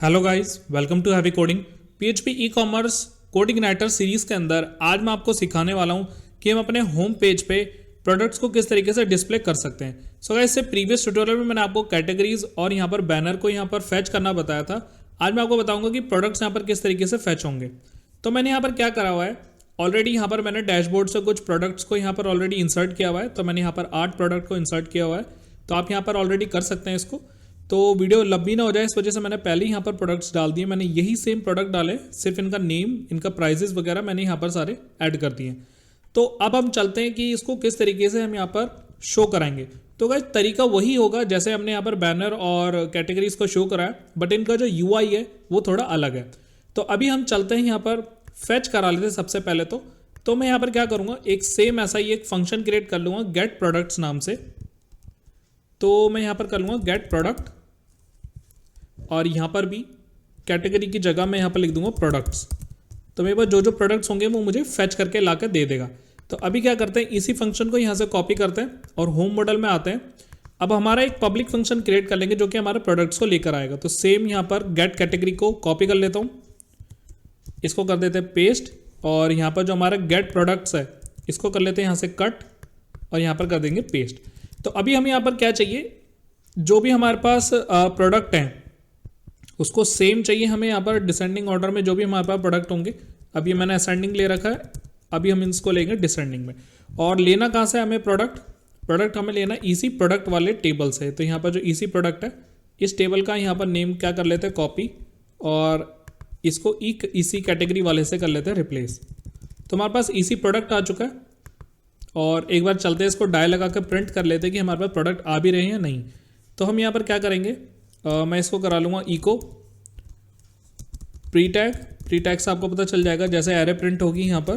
Hello guys, welcome to heavy coding. PHP e commerce coding नाइटर series के अंदर आज मैं आपको सिखाने वाला हूं कि हम अपने होम पेज पे प्रोडक्ट्स को किस तरीके से डिस्प्ले कर सकते हैं। सो गाइस, इससे प्रीवियस ट्यूटोरियल में मैंने आपको कैटेगरीज और यहां पर बैनर को यहां पर फैच करना बताया था। आज मैं आपको बताऊंगा कि प्रोडक्ट्स यहां पर किस तरीके से फैच होंगे। तो मैंने यहाँ पर क्या करा हुआ है, ऑलरेडी यहाँ पर मैंने डैशबोर्ड से कुछ प्रोडक्ट्स को यहाँ पर ऑलरेडी इंसर्ट किया हुआ है। तो मैंने यहाँ पर 8 प्रोडक्ट को इंसर्ट किया हुआ है, तो आप यहाँ पर ऑलरेडी कर सकते हैं इसको। तो वीडियो लंबी ना हो जाए, इस वजह से मैंने पहले ही यहाँ पर प्रोडक्ट्स डाल दिए। मैंने यही सेम प्रोडक्ट डाले, सिर्फ इनका नेम, इनका प्राइजेस वगैरह मैंने यहाँ पर सारे ऐड कर दिए। तो अब हम चलते हैं कि इसको किस तरीके से हम यहाँ पर शो कराएंगे। तो गाइस, तरीका वही होगा जैसे हमने यहाँ पर बैनर और कैटेगरीज को शो कराया, बट इनका जो यूआई है वो थोड़ा अलग है। तो अभी हम चलते हैं यहाँ पर फैच करा लेते हैं सबसे पहले। तो मैं यहाँ पर क्या करूँगा, एक सेम ऐसा ही एक फंक्शन क्रिएट कर लूँगा गेट प्रोडक्ट्स नाम से। तो मैं यहाँ पर कर लूँगा गेट प्रोडक्ट, और यहाँ पर भी कैटेगरी की जगह मैं यहाँ पर लिख दूंगा प्रोडक्ट्स। तो मेरे पास जो जो प्रोडक्ट्स होंगे वो मुझे फैच करके ला कर दे देगा। तो अभी क्या करते हैं, इसी फंक्शन को यहाँ से कॉपी करते हैं और होम मॉडल में आते हैं। अब हमारा एक पब्लिक फंक्शन क्रिएट कर लेंगे जो कि हमारे प्रोडक्ट्स को लेकर आएगा। तो सेम यहाँ पर गेट कैटेगरी को कॉपी कर लेता हूँ, इसको कर देते हैं पेस्ट, और यहाँ पर जो हमारा गेट प्रोडक्ट्स है इसको कर लेते हैं यहाँ से कट, और यहाँ पर कर देंगे पेस्ट। तो अभी हम यहाँ पर क्या चाहिए, जो भी हमारे पास प्रोडक्ट हैं उसको सेम चाहिए हमें यहाँ पर डिसेंडिंग ऑर्डर में जो भी हमारे पास प्रोडक्ट होंगे। अभी मैंने असेंडिंग ले रखा है, अभी हम इसको लेंगे डिसेंडिंग में। और लेना कहाँ से हमें प्रोडक्ट हमें लेना इसी प्रोडक्ट वाले टेबल से। तो यहाँ पर जो इसी प्रोडक्ट है, इस टेबल का यहाँ पर नेम क्या कर लेते हैं कॉपी, और इसको इसी कैटेगरी वाले से कर लेते हैं रिप्लेस। तो हमारे पास इसी प्रोडक्ट आ चुका है, और एक बार चलते हैं इसको डाई लगा कर प्रिंट कर लेते हैं कि हमारे पास प्रोडक्ट आ भी रहे हैं या नहीं। तो हम यहाँ पर क्या करेंगे, मैं इसको करा लूँगा इको प्री टैग से आपको पता चल जाएगा जैसे एरे प्रिंट होगी यहाँ पर।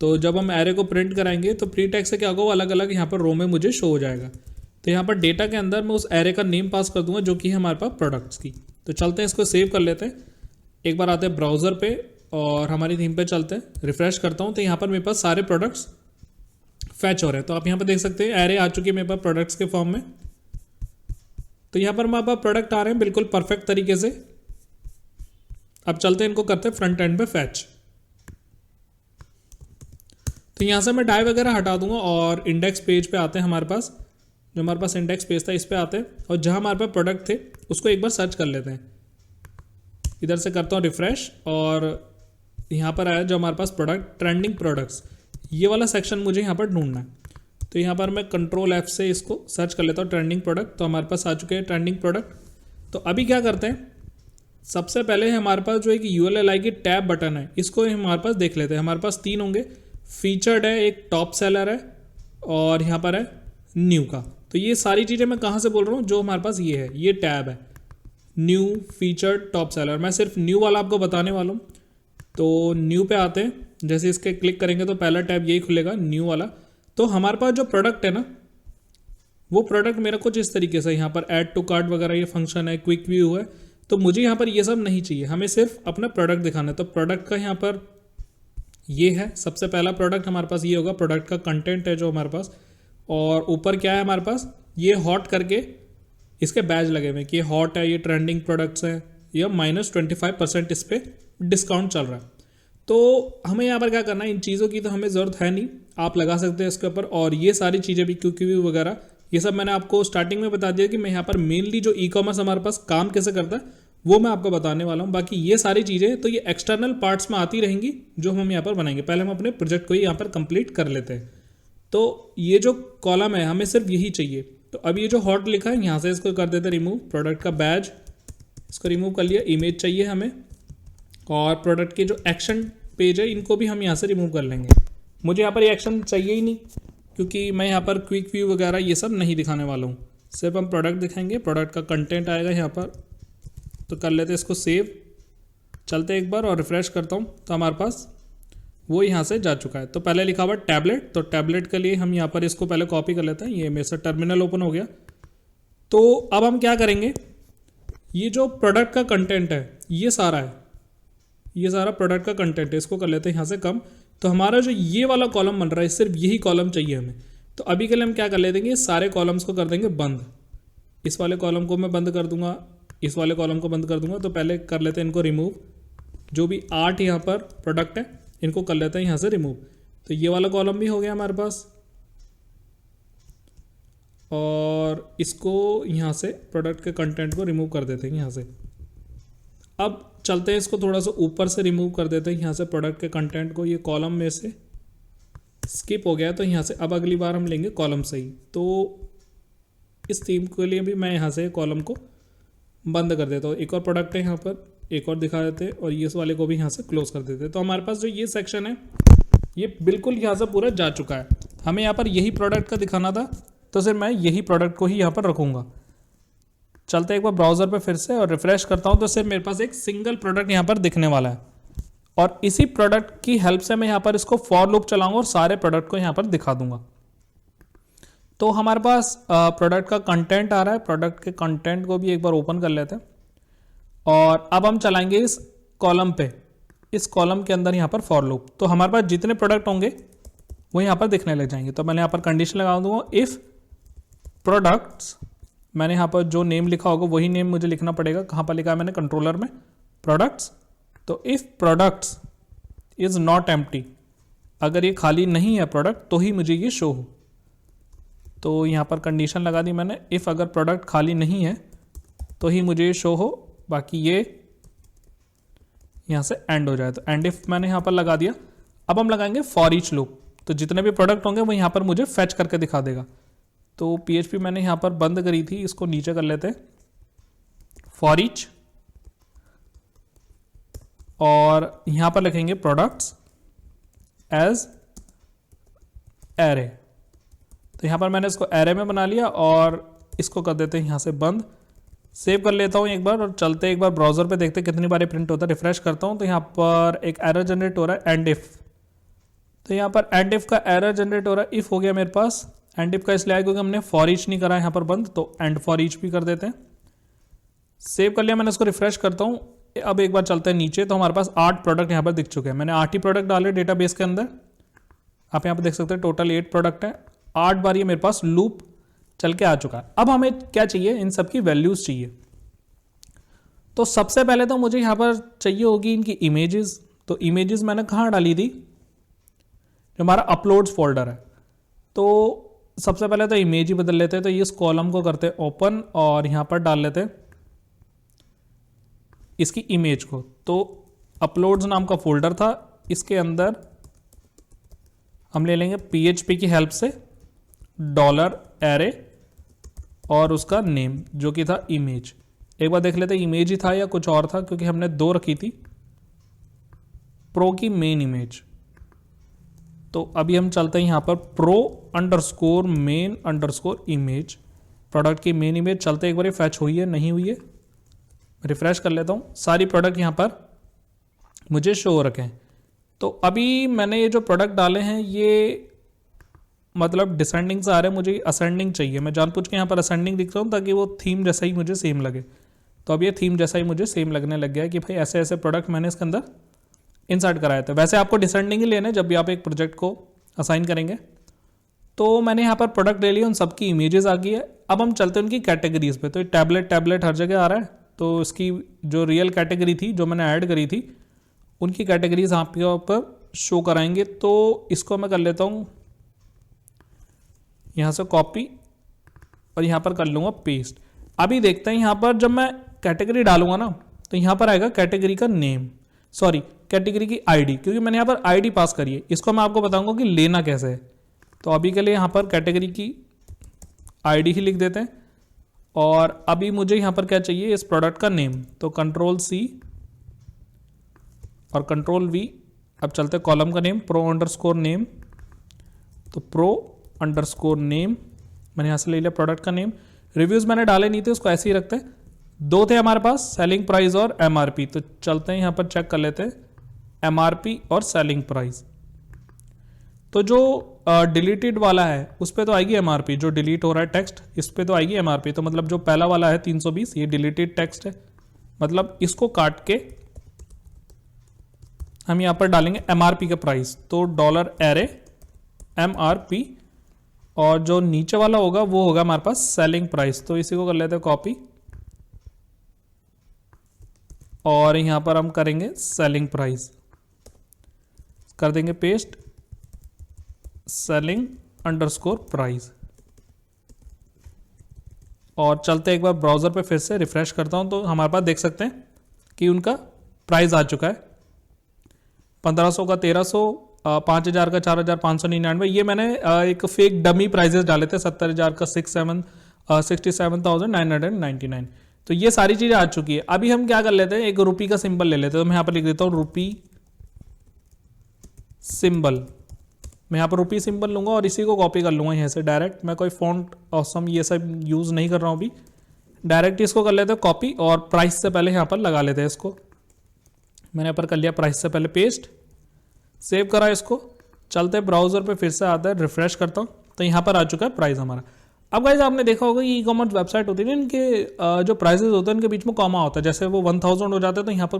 तो जब हम एरे को प्रिंट कराएंगे तो प्री टैग से क्या होगा, वो अलग अलग यहाँ पर रो में मुझे शो हो जाएगा। तो यहाँ पर डेटा के अंदर मैं उस एरे का नेम पास कर दूंगा जो कि है हमारे पास प्रोडक्ट्स की। तो चलते हैं इसको सेव कर लेते हैं। एक बार आते हैं ब्राउज़र पे और हमारी थीम पे चलते हैं, रिफ्रेश करता हूँ तो यहाँ पर मेरे पास सारे प्रोडक्ट्स फैच हो रहे हैं। तो आप यहाँ पर देख सकते हैं एरे आ चुकी है मेरे पास प्रोडक्ट्स के फॉर्म में। तो यहाँ पर हमारे पास प्रोडक्ट आ रहे हैं बिल्कुल परफेक्ट तरीके से। अब चलते हैं, इनको करते हैं फ्रंट एंड पे फैच। तो यहाँ से मैं डाई वगैरह हटा दूंगा और इंडेक्स पेज पे आते हैं। हमारे पास जो हमारे पास इंडेक्स पेज था इस पे आते हैं, और जहाँ हमारे पास प्रोडक्ट थे उसको एक बार सर्च कर लेते हैं। इधर से करता हूँ रिफ्रेश, और यहाँ पर आया जो हमारे पास प्रोडक्ट ट्रेंडिंग प्रोडक्ट्स, ये वाला सेक्शन मुझे यहाँ पर ढूंढना है। तो यहाँ पर मैं कंट्रोल F से इसको सर्च कर लेता हूँ ट्रेंडिंग प्रोडक्ट। तो हमारे पास आ चुके हैं ट्रेंडिंग प्रोडक्ट। तो अभी क्या करते हैं, सबसे पहले हमारे पास जो एक ULLI की टैब बटन है इसको हमारे पास देख लेते हैं। हमारे पास 3 होंगे, फीचर्ड है, एक टॉप सेलर है, और यहाँ पर है न्यू का। तो ये सारी चीज़ें मैं कहाँ से बोल रहा हूँ, जो हमारे पास ये है, ये टैब है न्यू, फीचर्ड, टॉप सेलर। मैं सिर्फ न्यू वाला आपको बताने वाला हूँ। तो न्यू पे आते हैं, जैसे इसके क्लिक करेंगे तो पहला टैब यही खुलेगा, न्यू वाला। तो हमारे पास जो प्रोडक्ट है ना, वो प्रोडक्ट मेरा कुछ इस तरीके से, यहाँ पर ऐड टू कार्ट वगैरह ये फंक्शन है, क्विक व्यू है। तो मुझे यहाँ पर ये सब नहीं चाहिए, हमें सिर्फ अपना प्रोडक्ट दिखाना है। तो प्रोडक्ट का यहाँ पर ये है, सबसे पहला प्रोडक्ट हमारे पास ये होगा। प्रोडक्ट का कंटेंट है जो हमारे पास, और ऊपर क्या है हमारे पास, ये हॉट करके इसके बैज लगे हुए कि ये हॉट है, ये ट्रेंडिंग प्रोडक्ट्स हैं, या -25% इस पर डिस्काउंट चल रहा है। तो हमें यहाँ पर क्या करना है, इन चीज़ों की तो हमें ज़रूरत है नहीं, आप लगा सकते हैं इसके ऊपर। और ये सारी चीज़ें भी क्विक व्यू वगैरह ये सब मैंने आपको स्टार्टिंग में बता दिया कि मैं यहाँ पर मेनली जो ई कॉमर्स हमारे पास काम कैसे करता है वो मैं आपको बताने वाला हूँ। बाकी ये सारी चीज़ें तो ये एक्सटर्नल पार्ट्स में आती रहेंगी जो हम यहाँ पर बनाएंगे। पहले हम अपने प्रोजेक्ट को ही यहाँ पर कंप्लीट कर लेते हैं। तो ये जो कॉलम है हमें सिर्फ यही चाहिए। तो अब ये जो हॉट लिखा है यहाँ से इसको कर देते हैं रिमूव। प्रोडक्ट का बैज इसको रिमूव कर लिया, इमेज चाहिए हमें, और प्रोडक्ट के जो एक्शन पेज है इनको भी हम यहाँ से रिमूव कर लेंगे। मुझे यहाँ पर ये एक्शन चाहिए ही नहीं, क्योंकि मैं यहाँ पर क्विक व्यू वगैरह ये सब नहीं दिखाने वाला हूँ। सिर्फ हम प्रोडक्ट दिखाएंगे, प्रोडक्ट का कंटेंट आएगा यहाँ पर। तो कर लेते हैं इसको सेव, चलते एक बार और रिफ्रेश करता हूँ तो हमारे पास वो यहाँ से जा चुका है। तो पहले लिखा हुआ टैबलेट, तो टैबलेट के लिए हम यहाँ पर इसको पहले कॉपी कर लेते हैं। ये मेरे से टर्मिनल ओपन हो गया। तो अब हम क्या करेंगे, ये जो प्रोडक्ट का कंटेंट है ये सारा है, ये सारा प्रोडक्ट का कंटेंट है, इसको कर लेते हैं यहाँ से कम। तो हमारा जो ये वाला कॉलम बन रहा है सिर्फ यही कॉलम चाहिए हमें। तो अभी के लिए हम क्या कर लेते हैं, सारे कॉलम्स को कर देंगे बंद। इस वाले कॉलम को मैं बंद कर दूंगा, इस वाले कॉलम को बंद कर दूंगा। तो पहले कर लेते हैं इनको रिमूव, जो भी 8 यहाँ पर प्रोडक्ट है इनको कर लेते हैं यहाँ से रिमूव। तो ये वाला कॉलम भी हो गया हमारे पास, और इसको यहाँ से प्रोडक्ट के कंटेंट को रिमूव कर देते हैं यहाँ से। अब चलते हैं इसको थोड़ा सा ऊपर से रिमूव कर देते हैं यहाँ से प्रोडक्ट के कंटेंट को। ये कॉलम में से स्किप हो गया, तो यहाँ से अब अगली बार हम लेंगे कॉलम से ही। तो इस थीम के लिए भी मैं यहाँ से कॉलम को बंद कर देता हूँ। एक और प्रोडक्ट है यहाँ पर, एक और दिखा देते हैं, और ये इस वाले को भी यहाँ से क्लोज कर देते हैं। तो हमारे पास जो ये सेक्शन है ये बिल्कुल यहाँ से पूरा जा चुका है। हमें यहाँ पर यही प्रोडक्ट का दिखाना था, तो सिर्फ मैं यही प्रोडक्ट को ही यहाँ पर रखूँगा। चलते एक बार ब्राउज़र पे फिर से और रिफ्रेश करता हूँ, तो सिर्फ मेरे पास एक सिंगल प्रोडक्ट यहाँ पर दिखने वाला है। और इसी प्रोडक्ट की हेल्प से मैं यहाँ पर इसको फॉर लूप चलाऊंगा और सारे प्रोडक्ट को यहाँ पर दिखा दूंगा। तो हमारे पास प्रोडक्ट का कंटेंट आ रहा है। प्रोडक्ट के कंटेंट को भी एक बार ओपन कर लेते हैं, और अब हम चलाएंगे इस कॉलम पे, इस कॉलम के अंदर यहाँ पर फॉर लूप। तो हमारे पास जितने प्रोडक्ट होंगे वो यहाँ पर दिखने लग जाएंगे। तो मैंने यहाँ पर कंडीशन लगा दूंगा, इफ़ प्रोडक्ट्स, मैंने यहाँ पर जो नेम लिखा होगा वही नेम मुझे लिखना पड़ेगा। कहाँ पर लिखा है मैंने? कंट्रोलर में, प्रोडक्ट्स। तो if products is not empty, अगर ये खाली नहीं है प्रोडक्ट तो ही मुझे ये शो हो। तो यहाँ पर कंडीशन लगा दी मैंने, इफ़ अगर प्रोडक्ट खाली नहीं है तो ही मुझे ये शो हो, बाकी ये यहाँ से एंड हो जाए। तो एंड इफ मैंने यहाँ पर लगा दिया। अब हम लगाएंगे फॉर ईच लूप, तो जितने भी प्रोडक्ट होंगे वो यहाँ पर मुझे फैच करके दिखा देगा। तो PHP मैंने यहाँ पर बंद करी थी, इसको नीचे कर लेते हैं, फॉर ईच, और यहाँ पर लिखेंगे प्रोडक्ट्स एज एरे। तो यहाँ पर मैंने इसको एरे में बना लिया, और इसको कर देते हैं यहाँ से बंद। सेव कर लेता हूँ एक बार, और चलते एक बार ब्राउजर पे देखते हैं कितनी बार प्रिंट होता है। रिफ्रेश करता हूँ तो यहाँ पर एक एरर जनरेट हो रहा है, एंड इफ। तो यहाँ पर एंड इफ का एरर जनरेट हो रहा है, इफ हो गया मेरे पास। एंड इफ का इसलिए आया क्योंकि हमने फॉर ईच नहीं करा यहाँ पर बंद, तो एंड फॉर ईच भी कर देते हैं। सेव कर लिया मैंने, इसको रिफ्रेश करता हूँ। अब एक बार चलते हैं नीचे, तो हमारे पास 8 प्रोडक्ट यहाँ पर दिख चुके हैं। मैंने 8 ही प्रोडक्ट डाले डेटाबेस के अंदर। आप यहाँ पर देख सकते हैं टोटल 8 प्रोडक्ट है। 8 बार ये मेरे पास लूप चल के आ चुका है। अब हमें क्या चाहिए? इन सब की वैल्यूज चाहिए। तो सबसे पहले तो मुझे यहाँ पर चाहिए होगी इनकी इमेजेस। तो इमेजेस मैंने कहाँ डाली थी? जो हमारा अपलोड्स फोल्डर है। तो सबसे पहले तो इमेज ही बदल लेते हैं। तो इस कॉलम को करते हैं ओपन, और यहाँ पर डाल लेते हैं इसकी इमेज को। तो अपलोड्स नाम का फोल्डर था, इसके अंदर हम ले लेंगे PHP की हेल्प से $array और उसका नेम जो कि था इमेज। एक बार देख लेते इमेज ही था या कुछ और था, क्योंकि हमने 2 रखी थी, प्रो की मेन इमेज। तो अभी हम चलते हैं यहाँ पर pro_main_image, प्रोडक्ट की मेन इमेज। चलते एक बार फैच हुई है नहीं हुई है, रिफ्रेश कर लेता हूँ। सारी प्रोडक्ट यहाँ पर मुझे शो हो रखे हैं। तो अभी मैंने ये जो प्रोडक्ट डाले हैं ये मतलब डिसेंडिंग से आ रहे हैं, मुझे असेंडिंग चाहिए। मैं जानबूझ के यहाँ पर असेंडिंग दिख रहा हूँ ताकि वो थीम जैसा ही मुझे सेम लगे। तो अब ये थीम जैसा ही मुझे सेम लगने लग गया है कि भाई ऐसे ऐसे प्रोडक्ट मैंने इसके अंदर इंसर्ट कराए थे। वैसे आपको डिसेंडिंग ही लेने जब भी आप एक प्रोजेक्ट को असाइन करेंगे। तो मैंने यहाँ पर प्रोडक्ट ले लिया, उन सबकी इमेजेस आ गई है। अब हम चलते हैं उनकी कैटेगरीज पे। तो टैबलेट हर जगह आ रहा है। तो इसकी जो रियल कैटेगरी थी जो मैंने ऐड करी थी उनकी कैटेगरीज आपके ऊपर शो कराएंगे। तो इसको मैं कर लेता हूँ यहाँ से कॉपी, और यहाँ पर कर लूँगा पेस्ट। अभी देखते हैं यहाँ पर जब मैं कैटेगरी डालूंगा ना, तो यहाँ पर आएगा कैटेगरी का नेम, सॉरी कैटेगरी की आईडी, क्योंकि मैंने यहाँ पर आईडी पास करी है। इसको मैं आपको बताऊंगा कि लेना कैसे है। तो अभी के लिए यहाँ पर कैटेगरी की आईडी ही लिख देते हैं। और अभी मुझे यहाँ पर क्या चाहिए? इस प्रोडक्ट का नेम। तो Ctrl+C और Ctrl+V। अब चलते कॉलम का नेम pro_name। तो pro_name मैंने यहाँ से ले लिया प्रोडक्ट का नेम। रिव्यूज़ मैंने डाले नहीं थे, उसको ऐसे ही रखते हैं। 2 थे हमारे पास, सेलिंग प्राइस और MRP। तो चलते हैं यहाँ पर चेक कर लेते हैं MRP और सेलिंग प्राइस। तो जो डिलीटेड वाला है उस पर तो आएगी MRP, जो डिलीट हो रहा है टेक्स्ट इस पर तो आएगी MRP। तो मतलब जो पहला वाला है 320 ये डिलीटेड टेक्स्ट है, मतलब इसको काट के हम यहाँ पर डालेंगे MRP का प्राइस। तो $array MRP, और जो नीचे वाला होगा वो होगा हमारे पास सेलिंग प्राइस। तो इसी को कर लेते हैं कॉपी, और यहाँ पर हम करेंगे सेलिंग प्राइस, कर देंगे पेस्ट सेलिंग अंडरस्कोर प्राइस। और चलते एक बार ब्राउज़र पे फिर से रिफ्रेश करता हूँ तो हमारे पास देख सकते हैं कि उनका प्राइस आ चुका है 1500 का 1300, 5000 का 4599। ये मैंने एक फेक डमी प्राइजेस डाले थे 70,000 का 67,999। तो ये सारी चीज़ें आ चुकी है। अभी हम क्या कर लेते हैं, एक रुपी का सिंबल ले लेते हैं। तो मैं यहाँ पर लिख देता हूँ रुपी सिंबल। मैं यहाँ पर रुपी सिंबल लूँगा और इसी को कॉपी कर लूँगा यहाँ से डायरेक्ट। मैं कोई फॉन्ट ऑसम ये सब यूज़ नहीं कर रहा हूँ अभी, डायरेक्ट इसको कर लेते हैं कॉपी और प्राइस से पहले यहाँ पर लगा लेते हैं इसको। मैंने यहाँ पर कर लिया प्राइस से पहले पेस्ट, सेव करा इसको। चलते ब्राउज़र पे फिर से आता है, रिफ्रेश करता हूँ तो यहाँ पर आ चुका है प्राइस हमारा। अब गाइस आपने देखा होगा ई कॉमर्स वेबसाइट होती है ना, इनके जो प्राइसेस होते हैं उनके बीच में कॉमा होता है। जैसे वो 1000 हो जाता है तो यहाँ पर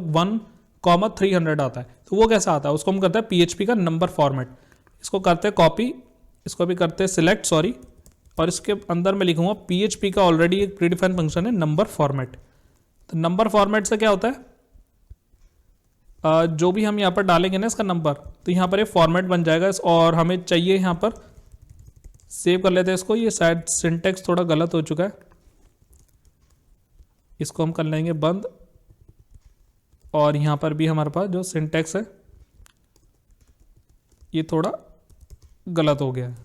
1,300 आता है। तो वो कैसा आता है, उसको हम करते हैं PHP का नंबर फॉर्मेट। इसको करते हैं कॉपी, इसको भी करते हैं सिलेक्ट, सॉरी, और इसके अंदर मैं लिखूंगा PHP का ऑलरेडी एक प्रीडिफाइंड फंक्शन है नंबर फॉर्मेट। तो नंबर फॉर्मेट से क्या होता है, जो भी हम यहाँ पर डालेंगे ना इसका नंबर, तो यहाँ पर एक फॉर्मेट बन जाएगा। और हमें चाहिए यहाँ पर सेव कर लेते हैं इसको। ये शायद सिंटेक्स थोड़ा गलत हो चुका है, इसको हम कर लेंगे बंद। और यहाँ पर भी हमारे पास जो सिंटेक्स है ये थोड़ा गलत हो गया है,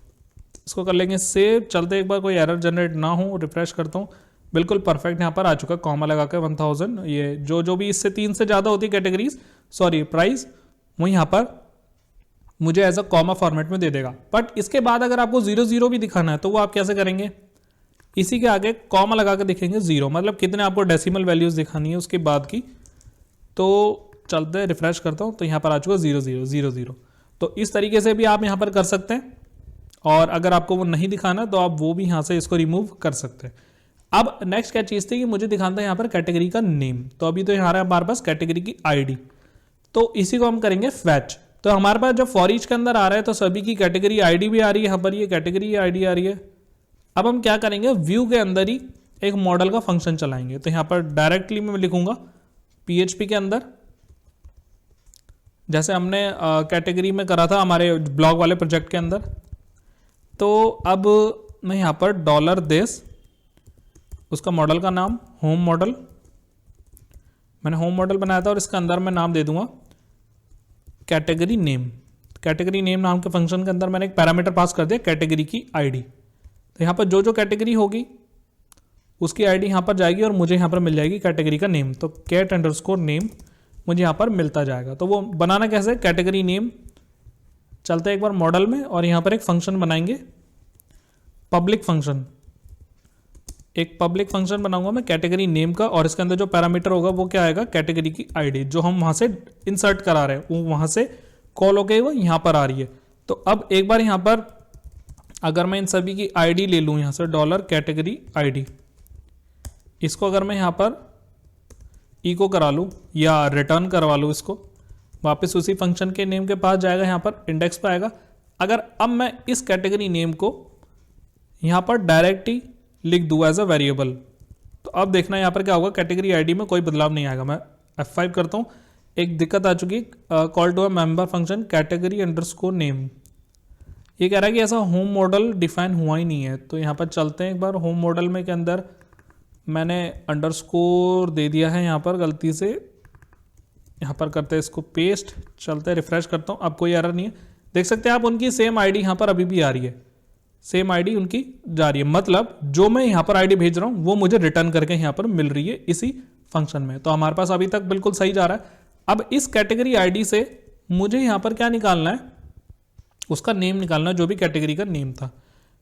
इसको कर लेंगे सेव। चलते एक बार कोई एरर जनरेट ना हो, रिफ्रेश करता हूँ, बिल्कुल परफेक्ट यहाँ पर आ चुका है कॉमा लगा के 1000। ये जो भी इससे 3 से ज़्यादा होती है कैटेगरीज, सॉरी प्राइस, वो यहाँ पर मुझे एज अ कॉमा फॉर्मेट में दे देगा। बट इसके बाद अगर आपको 00 भी दिखाना है तो वो आप कैसे करेंगे, इसी के आगे कॉमा लगा के दिखेंगे 0, मतलब कितने आपको डेसिमल वैल्यूज दिखानी है उसके बाद की। तो चलते रिफ्रेश करता हूँ तो यहाँ पर आ चुका 0000। तो इस तरीके से भी आप यहाँ पर कर सकते हैं। और अगर आपको वो नहीं दिखाना तो आप वो भी यहाँ से इसको रिमूव कर सकते हैं। अब नेक्स्ट क्या चीज़ थी कि मुझे दिखाना था यहाँ पर कैटेगरी का नेम। तो अभी तो यहाँ हमारे पास कैटेगरी की ID, तो इसी को हम करेंगे फैच। तो हमारे पास जब फॉर ईच के अंदर आ रहा है तो सभी की कैटेगरी ID भी आ रही है, यहाँ पर ये कैटेगरी ID आ रही है। अब हम क्या करेंगे, व्यू के अंदर ही एक मॉडल का फंक्शन चलाएंगे। तो यहाँ पर डायरेक्टली मैं लिखूंगा PHP के अंदर, जैसे हमने कैटेगरी में करा था हमारे ब्लॉग वाले प्रोजेक्ट के अंदर। तो अब मैं यहाँ पर $देश, उसका मॉडल का नाम होम मॉडल, मैंने होम मॉडल बनाया था और इसके अंदर मैं नाम दे दूंगा कैटेगरी नेम। कैटेगरी नेम नाम के फंक्शन के अंदर मैंने एक पैरामीटर पास कर दिया कैटेगरी की ID। तो यहाँ पर जो कैटेगरी होगी उसकी ID यहाँ पर जाएगी और मुझे यहाँ पर मिल जाएगी कैटेगरी का नेम। तो cat_name मुझे यहाँ पर मिलता जाएगा। तो वो बनाना कैसे, कैटेगरी नेम। चलते हैं एक बार मॉडल में और यहाँ पर एक फंक्शन बनाएंगे, पब्लिक फंक्शन। एक पब्लिक फंक्शन बनाऊंगा मैं कैटेगरी नेम का, और इसके अंदर जो पैरामीटर होगा वो क्या आएगा, कैटेगरी की ID, जो हम वहां से इंसर्ट करा रहे हैं वो वहां से कॉल होके वो यहाँ पर आ रही है। तो अब एक बार यहाँ पर अगर मैं इन सभी की ID ले लूँ यहाँ से $कैटेगरी ID, इसको अगर मैं यहाँ पर इको करा लूँ या रिटर्न करवा लूँ, इसको वापस उसी फंक्शन के नेम के पास जाएगा, यहाँ पर इंडेक्स पर आएगा। अगर अब मैं इस कैटेगरी नेम को यहाँ पर डायरेक्टली लिख दूँ एज अ वेरिएबल, तो अब देखना यहाँ पर क्या होगा, कैटेगरी ID में कोई बदलाव नहीं आएगा। मैं F5 करता हूँ, एक दिक्कत आ चुकी है, call to a member function category name. ये कह रहा है कि ऐसा होम मॉडल डिफाइन हुआ ही नहीं है। तो यहाँ पर चलते हैं एक बार, होम मॉडल में के अंदर मैंने अंडरस्कोर दे दिया है यहाँ पर गलती से, यहाँ पर करते हैं इसको पेस्ट। चलते रिफ्रेश करता हूँ, अब कोई एरर नहीं है, देख सकते हैं आप उनकी सेम ID यहाँ पर अभी भी आ रही है, सेम ID उनकी जा रही है। मतलब जो मैं यहाँ पर ID भेज रहा हूँ वो मुझे रिटर्न करके यहाँ पर मिल रही है इसी फंक्शन में। तो हमारे पास अभी तक बिल्कुल सही जा रहा है। अब इस कैटेगरी ID से मुझे यहाँ पर क्या निकालना है, उसका नेम निकालना है, जो भी कैटेगरी का नेम था।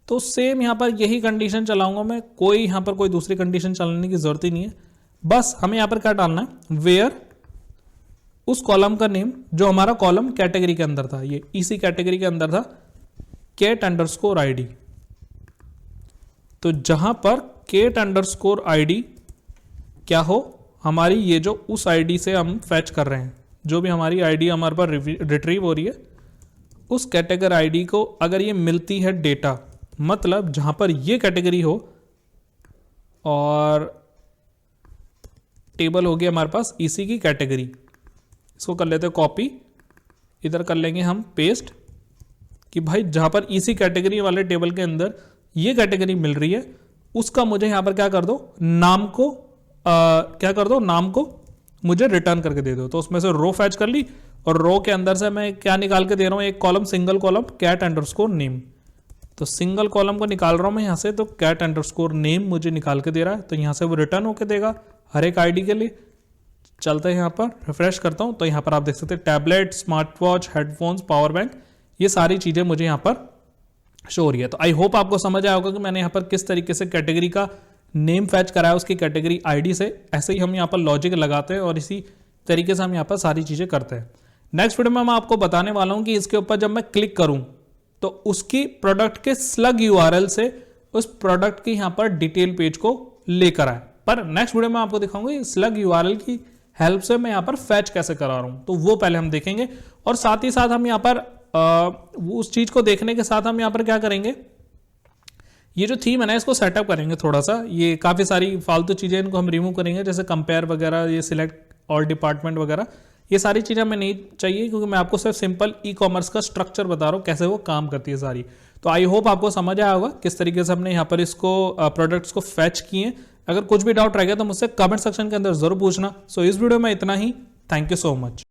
तो सेम यहाँ पर यही कंडीशन चलाऊंगा मैं, कोई यहाँ पर कोई दूसरी कंडीशन चलाने की जरूरत ही नहीं है। बस हमें यहाँ पर क्या डालना है, वेयर उस कॉलम का नेम जो हमारा कॉलम कैटेगरी के अंदर था, ये इसी कैटेगरी के अंदर था, cat_ID। तो जहां पर cat_ID क्या हो, हमारी ये जो उस ID से हम फैच कर रहे हैं, जो भी हमारी ID हमारे पर रिट्रीव हो रही है, उस कैटेगरी ID को अगर ये मिलती है डेटा, मतलब जहां पर ये कैटेगरी हो और टेबल होगी हमारे पास इसी की कैटेगरी, इसको कर लेते हैं कॉपी, इधर कर लेंगे हम पेस्ट कि भाई जहां पर इसी कैटेगरी वाले टेबल के अंदर ये कैटेगरी मिल रही है उसका मुझे यहां पर क्या कर दो, नाम को क्या कर दो, नाम को मुझे रिटर्न करके दे दो। तो उसमें से रो फैच कर ली और रो के अंदर से मैं क्या निकाल के दे रहा हूं, एक column, single column cat underscore name. तो सिंगल कॉलम को निकाल रहा हूं मैं यहां से, तो कैट अंडरस्कोर नेम मुझे निकाल के दे रहा है, तो यहां से वो रिटर्न होके देगा हर एक आईडी के लिए। चलते हैं यहाँ पर, रिफ्रेश करता हूं तो यहाँ पर आप देख सकते हैं tablet, smart watch, headphones, power bank, ये सारी चीजें मुझे यहाँ पर शो हो रही है। तो आई होप आपको समझ आया होगा कि मैंने यहाँ पर किस तरीके से कैटेगरी का नेम फैच कराया उसकी कैटेगरी आईडी से। ऐसे ही हम यहाँ पर लॉजिक लगाते हैं और इसी तरीके से हम यहाँ पर सारी चीजें करते हैं। नेक्स्ट वीडियो में मैं आपको बताने वाला हूं कि इसके ऊपर जब मैं क्लिक करूं तो उसकी प्रोडक्ट के स्लग यूआरएल से उस प्रोडक्ट की यहां पर डिटेल पेज को लेकर आए। पर नेक्स्ट वीडियो में आपको दिखाऊंगा स्लग यूआरएल की हेल्प से मैं यहां पर फैच कैसे करा रहा हूं, तो वो पहले हम देखेंगे। और साथ ही साथ हम यहां पर उस चीज को देखने के साथ हम यहां पर क्या करेंगे, ये जो थीम है ना इसको सेटअप करेंगे थोड़ा सा। ये काफी सारी फालतू चीजें इनको हम रिमूव करेंगे, जैसे कंपेयर वगैरह, ये सिलेक्ट ऑल डिपार्टमेंट वगैरह, ये सारी चीजें हमें नहीं चाहिए क्योंकि मैं आपको सिर्फ सिंपल ई कॉमर्स का स्ट्रक्चर बता रहा हूँ कैसे वो काम करती है सारी। तो आई होप आपको समझ आया होगा किस तरीके से हमने यहाँ पर इसको प्रोडक्ट्स को फैच किए। अगर कुछ भी डाउट रह गया तो मुझसे कमेंट सेक्शन के अंदर जरूर पूछना। सो इस वीडियो में इतना ही। Thank you so much.